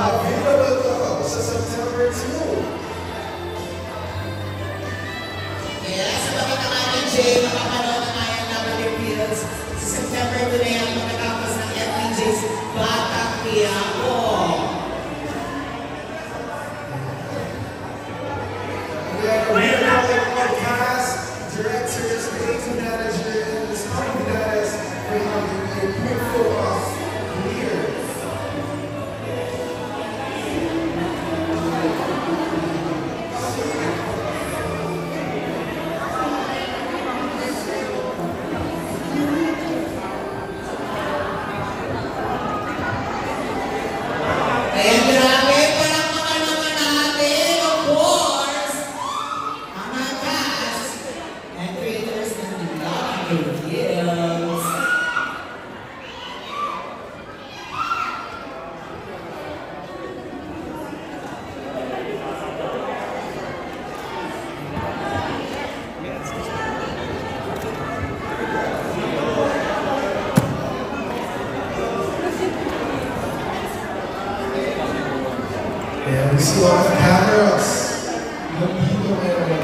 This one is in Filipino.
available to sa September 2. Yes, sa mga ka-DJ, makapanood na tayo ng Philippines. Sa September 2 na yan, pagkatapos ng FPJ's Batang Quiapo. We have a real podcast, directors, creative manager, and the starting guys for having a quick flow of careers. Ayan, grabe, parang mga naman natin, of course, ang mga cast and creators ng Lucky Hills. And we see a lot of cameras. Young people and